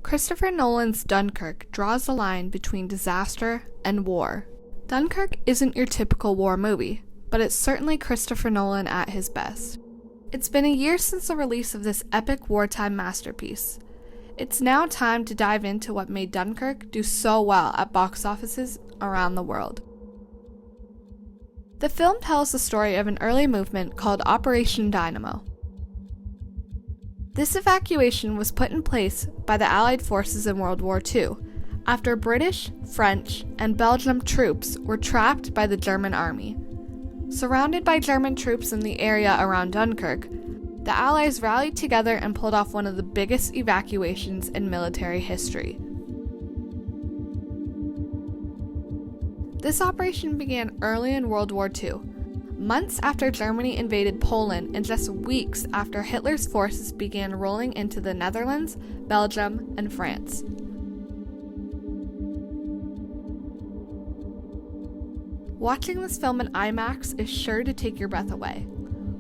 Christopher Nolan's Dunkirk draws the line between disaster and war. Dunkirk isn't your typical war movie, but it's certainly Christopher Nolan at his best. It's been a year since the release of this epic wartime masterpiece. It's now time to dive into what made Dunkirk do so well at box offices around the world. The film tells the story of an early movement called Operation Dynamo. This evacuation was put in place by the Allied forces in World War II, after British, French, and Belgian troops were trapped by the German army. Surrounded by German troops in the area around Dunkirk, the Allies rallied together and pulled off one of the biggest evacuations in military history. This operation began early in World War II, months after Germany invaded Poland and just weeks after Hitler's forces began rolling into the Netherlands, Belgium, and France. Watching this film in IMAX is sure to take your breath away.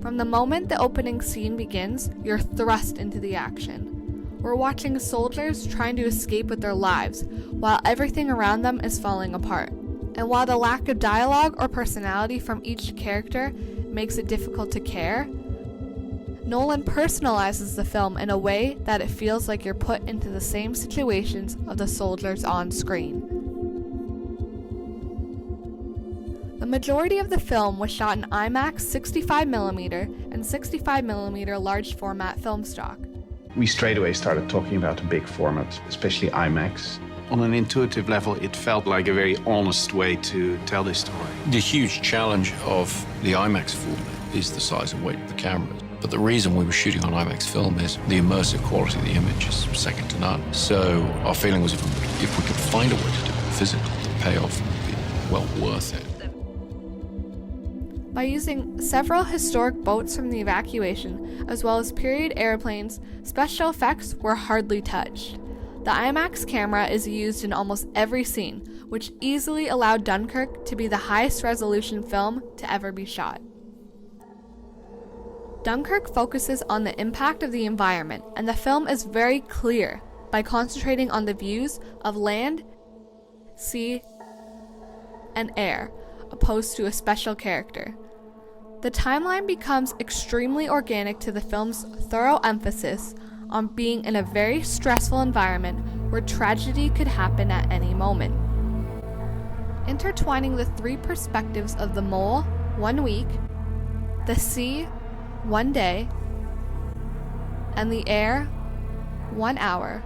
From the moment the opening scene begins, you're thrust into the action. We're watching soldiers trying to escape with their lives, while everything around them is falling apart. And while the lack of dialogue or personality from each character makes it difficult to care, Nolan personalizes the film in a way that it feels like you're put into the same situations of the soldiers on screen. The majority of the film was shot in IMAX 65mm and 65mm large format film stock. We straight away started talking about a big format, especially IMAX. On an intuitive level, it felt like a very honest way to tell this story. The huge challenge of the IMAX format is the size and weight of the cameras. But the reason we were shooting on IMAX film is the immersive quality of the image is second to none. So our feeling was if we could find a way to do it physical, the payoff would be well worth it. By using several historic boats from the evacuation, as well as period airplanes, special effects were hardly touched. The IMAX camera is used in almost every scene, which easily allowed Dunkirk to be the highest resolution film to ever be shot. Dunkirk focuses on the impact of the environment, and the film is very clear by concentrating on the views of land, sea, and air, opposed to a special character. The timeline becomes extremely organic to the film's thorough emphasis on being in a very stressful environment where tragedy could happen at any moment. Intertwining the three perspectives of the mole, 1 week, the sea, 1 day, and the air, 1 hour,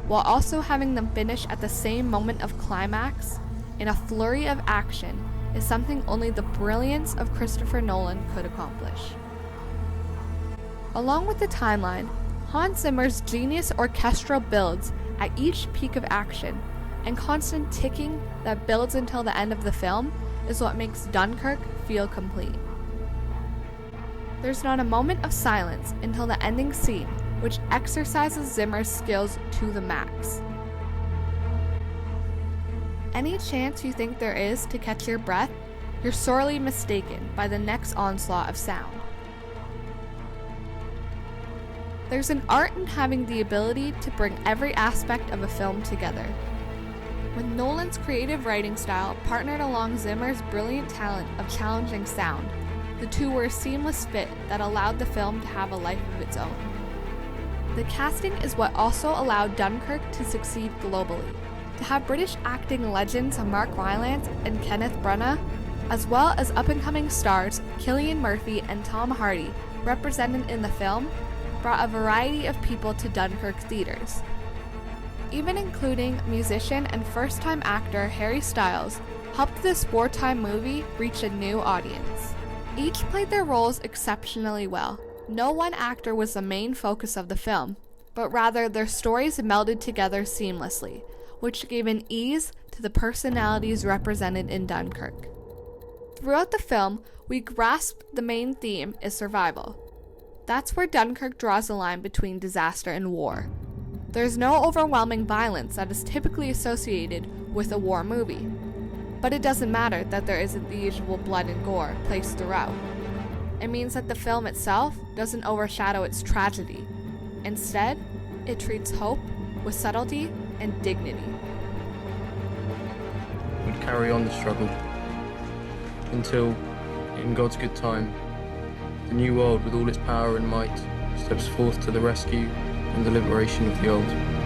while also having them finish at the same moment of climax in a flurry of action is something only the brilliance of Christopher Nolan could accomplish. Along with the timeline, Hans Zimmer's genius orchestral builds at each peak of action and constant ticking that builds until the end of the film is what makes Dunkirk feel complete. There's not a moment of silence until the ending scene, which exercises Zimmer's skills to the max. Any chance you think there is to catch your breath, you're sorely mistaken by the next onslaught of sound. There's an art in having the ability to bring every aspect of a film together. With Nolan's creative writing style partnered along Zimmer's brilliant talent of challenging sound, the two were a seamless fit that allowed the film to have a life of its own. The casting is what also allowed Dunkirk to succeed globally. To have British acting legends Mark Rylance and Kenneth Branagh, as well as up-and-coming stars Cillian Murphy and Tom Hardy represented in the film, brought a variety of people to Dunkirk theaters, even including musician and first-time actor Harry Styles, helped this wartime movie reach a new audience. Each played their roles exceptionally well. No one actor was the main focus of the film, but rather their stories melded together seamlessly, which gave an ease to the personalities represented in Dunkirk. Throughout the film, we grasp the main theme is survival. That's where Dunkirk draws the line between disaster and war. There's no overwhelming violence that is typically associated with a war movie, but it doesn't matter that there isn't the usual blood and gore placed throughout. It means that the film itself doesn't overshadow its tragedy. Instead, it treats hope with subtlety and dignity. We'd carry on the struggle until, in God's good time, the new world with all its power and might steps forth to the rescue and the liberation of the old.